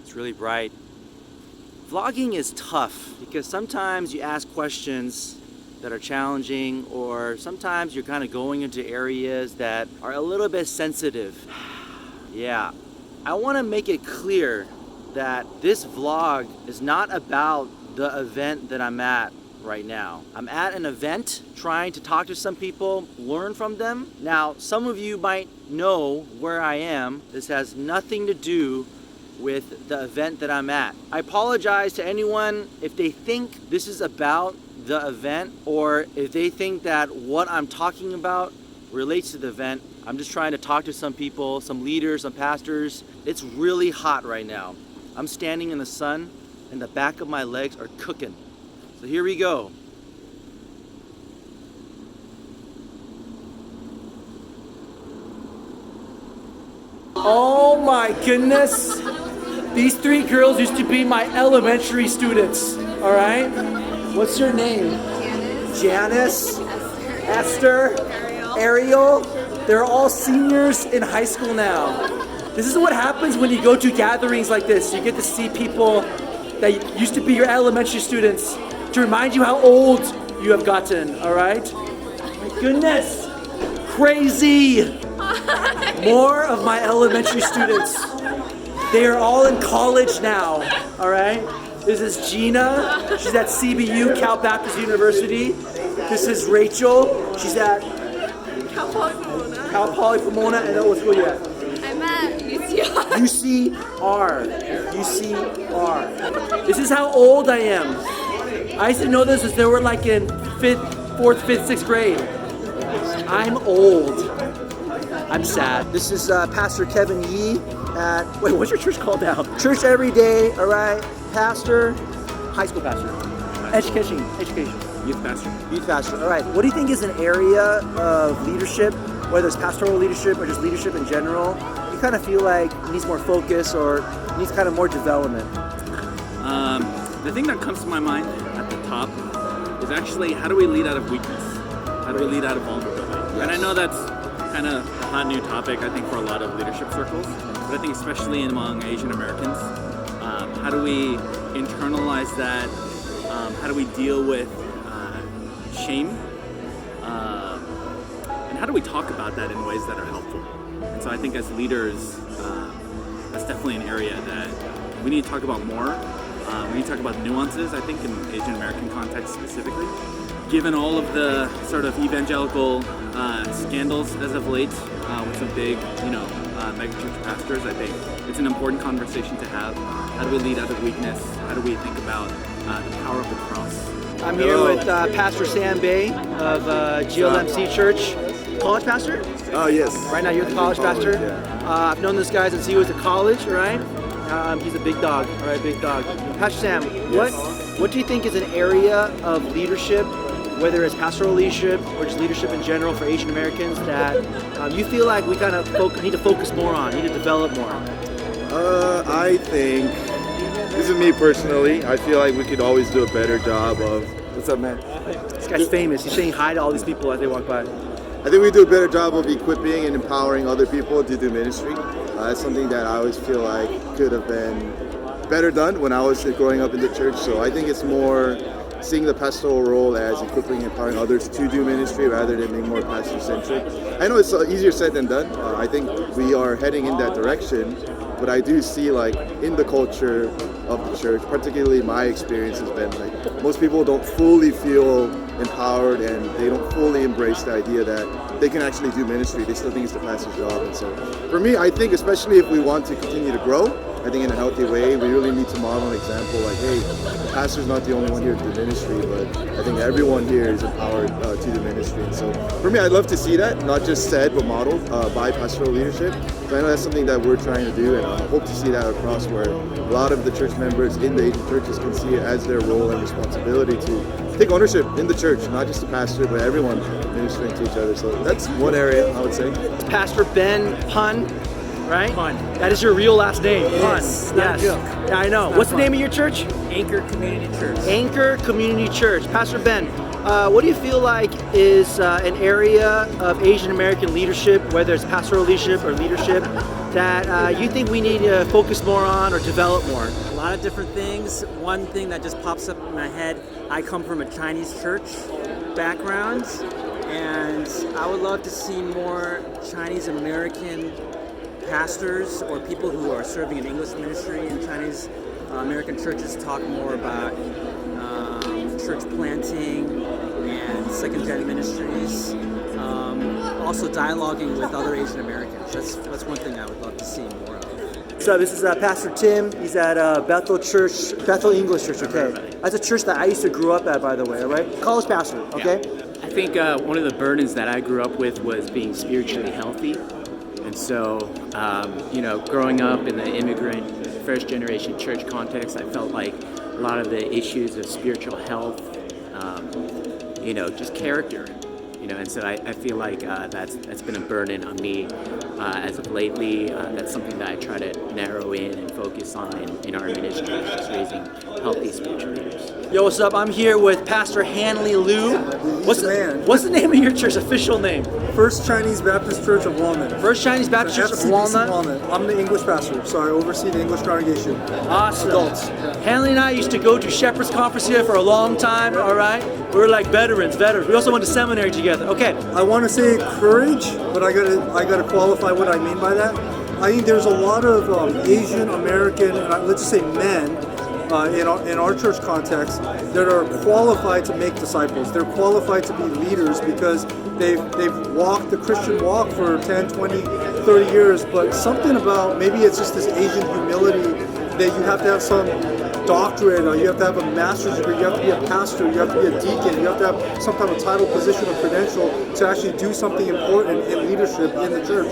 It's really bright. Vlogging is tough because sometimes you ask questions that are challenging, or sometimes you're kind of going into areas that are a little bit sensitive. Yeah, I want to make it clear that this vlog is not about the event that I'm at right now. I'm at an event trying to talk to some people, learn from them. Now, some of you might know where I am. This has nothing to do with the event that I'm at. I apologize to anyone if they think this is about the event, or if they think that what I'm talking about relates to the event. I'm just trying to talk to some people, some leaders, some pastors. It's really hot right now. I'm standing in the sun and the back of my legs are cooking. So here we go. Oh my goodness. These three girls used to be my elementary students, all right? What's your name? Janice. Esther. Ariel. They're all seniors in high school now. This is what happens when you go to gatherings like this. You get to see people that used to be your elementary students to remind you how old you have gotten, all right? My goodness. Crazy. More of my elementary students. They are all in college now, all right? This is Gina. She's at CBU, Cal Baptist University. This is Rachel. She's at Cal Poly Pomona. And what school are you at? I'm at UCR. UCR. This is how old I am. I used to know this as they were like in 4th, 5th, 6th grade. I'm old. I'm sad. This is Pastor Kevin Yee at, wait, what's your church called now? Church Every Day, all right? Pastor, high school pastor. Education. Youth pastor. Youth pastor, all right. What do you think is an area of leadership, whether it's pastoral leadership or just leadership in general, you kind of feel like needs more focus or needs kind of more development? The thing that comes to my mind at the top is actually, how do we lead out of weakness? How do we lead out of vulnerability? Yes. And I know that's kind of a hot new topic, I think, for a lot of leadership circles, but I think especially among Asian Americans, how do we internalize that? How do we deal with shame? And how do we talk about that in ways that are helpful? And so I think as leaders, that's definitely an area that we need to talk about more. We need to talk about nuances, I think, in Asian American context specifically. Given all of the sort of evangelical scandals as of late with some big, megachurch pastors, I think it's an important conversation to have. How do we lead out of weakness? How do we think about the power of the cross? I'm here with Pastor Sam Bay of GLMC Church. College pastor? Oh, yes. Right now you're the college pastor? Yeah. I've known this guy since he was at college, right? He's a big dog, all right, big dog. Pastor Sam, what do you think is an area of leadership, whether it's pastoral leadership or just leadership in general for Asian Americans, that you feel like we kind of need to focus more on, need to develop more? I think, this is me personally, I feel like we could always do a better job of, what's up, man? This guy's famous. He's saying hi to all these people as they walk by. I think we do a better job of equipping and empowering other people to do ministry. That's something that I always feel like could have been better done when I was growing up in the church. So I think it's more seeing the pastoral role as equipping and empowering others to do ministry rather than being more pastor-centric. I know it's easier said than done. I think we are heading in that direction, but I do see like in the culture of the church, particularly my experience has been like most people don't fully feel empowered and they don't fully embrace the idea that they can actually do ministry. They still think it's the pastor's job. And so for me, I think especially if we want to continue to grow, I think in a healthy way, we really need to model an example like, hey, the pastor's not the only one here to do ministry, but I think everyone here is empowered to do ministry. And so for me, I'd love to see that, not just said, but modeled by pastoral leadership. So I know that's something that we're trying to do, and I hope to see that across where a lot of the church members in the Asian churches can see it as their role and responsibility to take ownership in the church, not just the pastor, but everyone ministering to each other. So that's one area I would say. Pastor Ben Pun, right? Pun. That is your real last name, Pun. Yes. Not a joke. Yeah, I know. What's the name of your church? Anchor Community Church. Anchor Community Church. Pastor Ben, What do you feel like is an area of Asian American leadership, whether it's pastoral leadership or leadership, that you think we need to focus more on or develop more? A lot of different things. One thing that just pops up in my head, I come from a Chinese church background, and I would love to see more Chinese American pastors or people who are serving in English ministry in Chinese American churches talk more about church planting and second-gen ministries. Also dialoguing with other Asian Americans. That's one thing I would love to see more of. So this is Pastor Tim. He's at Bethel Church, Bethel English Church. Okay, that's a church that I used to grow up at, by the way. All right, college pastor. Okay. Yeah. I think one of the burdens that I grew up with was being spiritually healthy, and so growing up in the immigrant first generation church context, I felt like a lot of the issues of spiritual health, just character. And so I feel like that's been a burden on me as of lately. That's something that I try to narrow in and focus on in our ministry, is just raising healthy spiritual leaders. Yo, what's up? I'm here with Pastor Hanley Liu. What's the name of your church? Official name? First Chinese Baptist Church of Walnut. First Chinese Baptist Church of Walnut. I'm the English pastor, so I oversee the English congregation. Awesome. Adults. Hanley and I used to go to Shepherd's Conference here for a long time. All right, we're like veterans. We also went to seminary together. Okay. I want to say courage, but I gotta qualify what I mean by that. I think there's a lot of Asian American, let's just say men, in our church context, that are qualified to make disciples. They're qualified to be leaders because they've walked the Christian walk for 10, 20, 30 years, but something about, maybe it's just this Asian humility that you have to have some doctorate, or you have to have a master's degree, you have to be a pastor, you have to be a deacon, you have to have some type of title, position, or credential to actually do something important in leadership in the church.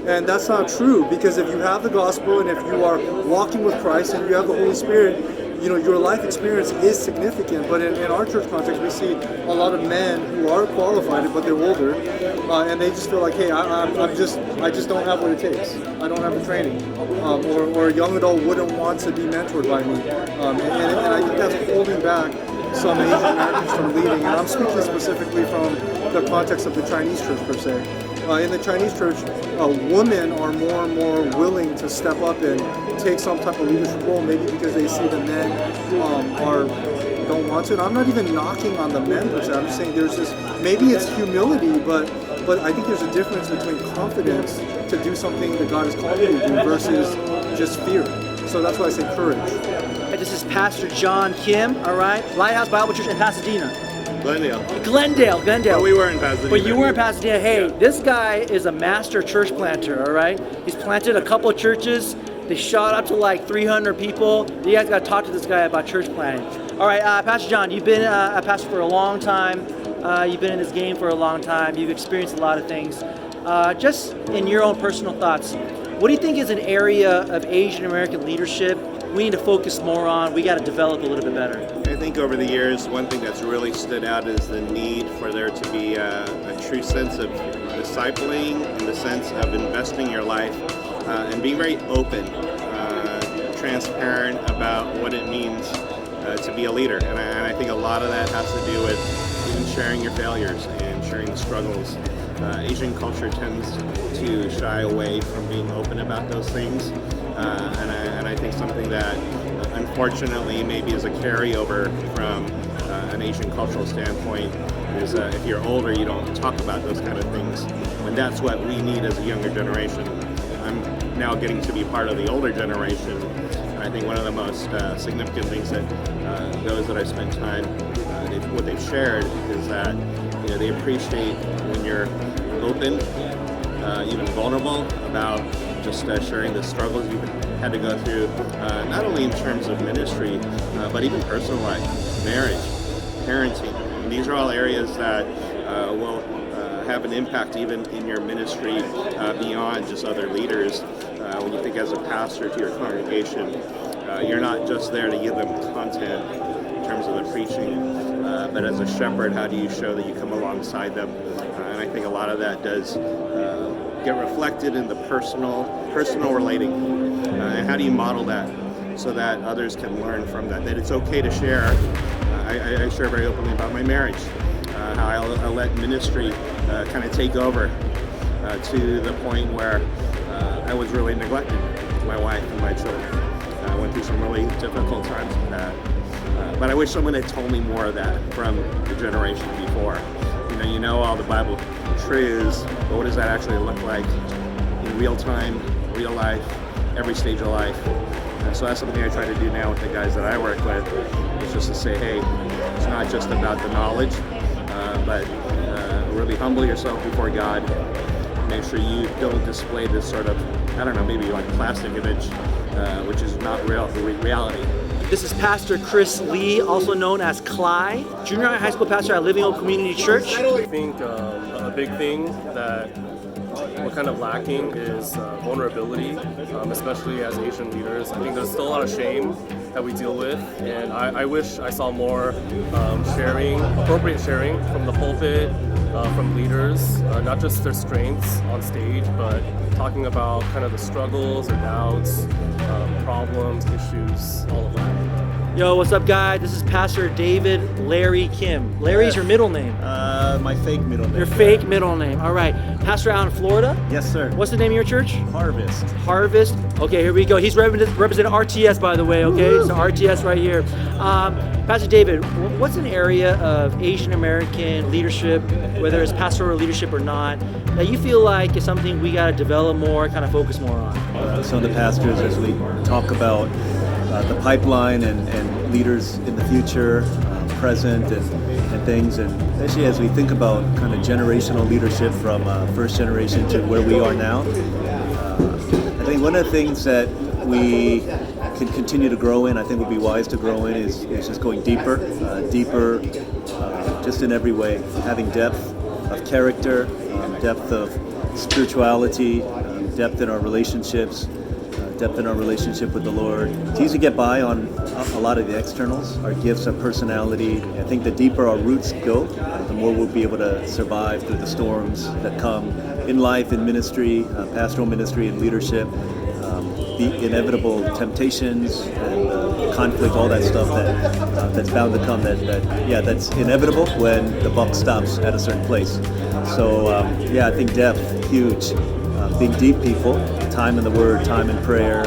And that's not true, because if you have the gospel and if you are walking with Christ and you have the Holy Spirit, your life experience is significant. But in our church context, we see a lot of men who are qualified, but they're older, and they just feel like, hey, I just don't have what it takes. I don't have the training, or a young adult wouldn't want to be mentored by me, and I think that's holding back some Asian Americans from leading. And I'm speaking specifically from the context of the Chinese church per se. In the Chinese church, women are more and more willing to step up and take some type of leadership role, maybe because they see the men don't want to. And I'm not even knocking on the men per se. I'm just saying there's this, maybe it's humility, but I think there's a difference between confidence to do something that God has called you to do versus just fear. So that's why I say courage. This is Pastor John Kim, all right? Lighthouse Bible Church in Pasadena. Glendale. Well, we were in Pasadena. But you were in Pasadena. Hey, This guy is a master church planter, all right? He's planted a couple of churches. They shot up to like 300 people. You guys got to talk to this guy about church planting. All right, Pastor John, you've been a pastor for a long time. You've been in this game for a long time. You've experienced a lot of things. Just in your own personal thoughts, what do you think is an area of Asian American leadership we need to focus more on, we got to develop a little bit better? I think over the years, one thing that's really stood out is the need for there to be a true sense of discipling, in the sense of investing your life and being very open, transparent about what it means to be a leader. And I think a lot of that has to do with even sharing your failures and sharing the struggles. Asian culture tends to shy away from being open about those things. And I think something that unfortunately maybe is a carryover from an Asian cultural standpoint is if you're older, you don't talk about those kind of things. And that's what we need as a younger generation. I'm now getting to be part of the older generation. And I think one of the most significant things that those that I spend time, what they've shared is that they appreciate when you're open, even vulnerable about just sharing the struggles you've had to go through, not only in terms of ministry, but even personal life, marriage, parenting. And these are all areas that will have an impact even in your ministry beyond just other leaders. When you think as a pastor to your congregation, you're not just there to give them content in terms of the preaching, but as a shepherd, how do you show that you come alongside them? And I think a lot of that does get reflected in the personal relating. And how do you model that so that others can learn from that? That it's okay to share. I share very openly about my marriage. how I let ministry kind of take over to the point where I was really neglecting my wife and my children. I went through some really difficult times with that. But I wish someone had told me more of that from the generation before. You know all the Bible truths, but what does that actually look like in real time, real life, every stage of life? So that's something I try to do now with the guys that I work with. It's just to say, hey, it's not just about the knowledge, but really humble yourself before God. Make sure you don't display this sort of, I don't know, maybe like plastic image, which is not reality. This is Pastor Chris Lee, also known as Cly, junior high school pastor at Living Hope Community Church. I think a big thing that we're kind of lacking is vulnerability, especially as Asian leaders. I think there's still a lot of shame that we deal with, and I wish I saw more appropriate sharing from the pulpit, from leaders, not just their strengths on stage, but talking about kind of the struggles or doubts, problems, issues, all of that. Yo, what's up, guys? This is Pastor David Larry Kim. Larry's your middle name. My fake middle name. Your fake middle name. All right. Pastor out in Florida? Yes, sir. What's the name of your church? Harvest. Harvest. Okay, here we go. He's representing RTS, by the way, okay? So RTS right here. Pastor David, what's an area of Asian American leadership, whether it's pastoral leadership or not, that you feel like is something we got to develop more, kind of focus more on? Some of the pastors, as we talk about the pipeline and leaders in the future, present and things, and especially as we think about kind of generational leadership from first generation to where we are now, I think one of the things that we can continue to grow in, I think would be wise to grow in, is just going deeper, just in every way, having depth of character, depth of spirituality, depth in our relationships, depth in our relationship with the Lord. It's easy to get by on a lot of the externals, our gifts, our personality. I think the deeper our roots go, the more we'll be able to survive through the storms that come in life, in ministry, pastoral ministry and leadership, the inevitable temptations and conflict, all that stuff that's bound to come, that's inevitable when the buck stops at a certain place. So I think depth, huge. Being deep people, time in the Word, time in prayer,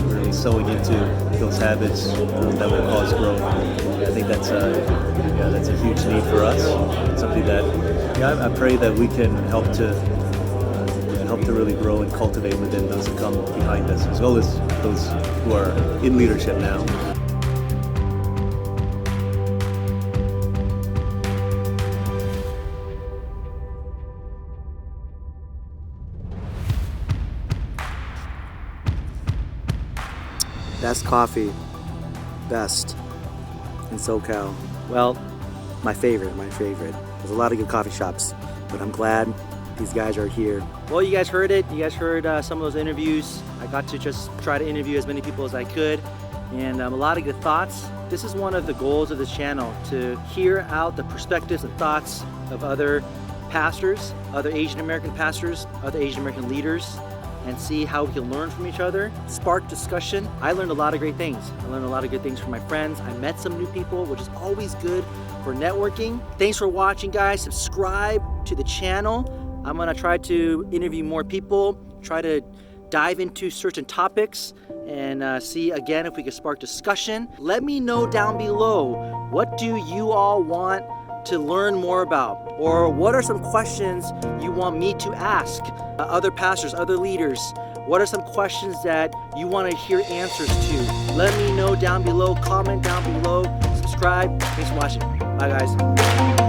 really sowing into those habits that will cause growth. I think that's a huge need for us. It's something that I pray that we can help to really grow and cultivate within those who come behind us, as well as those who are in leadership now. Best coffee, best in SoCal. Well, my favorite. There's a lot of good coffee shops, but I'm glad these guys are here. Well, you guys heard it. You guys heard some of those interviews. I got to just try to interview as many people as I could, and a lot of good thoughts. This is one of the goals of this channel, to hear out the perspectives and thoughts of other pastors, other Asian American pastors, other Asian American leaders, and see how we can learn from each other, spark discussion. I learned a lot of great things. I learned a lot of good things from my friends. I met some new people, which is always good for networking. Thanks for watching, guys. Subscribe to the channel. I'm gonna try to interview more people, try to dive into certain topics, and see again if we can spark discussion. Let me know down below, what do you all want to learn more about? Or what are some questions you want me to ask other pastors, other leaders? What are some questions that you want to hear answers to? Let me know down below, comment down below, subscribe. Thanks for watching. Bye, guys.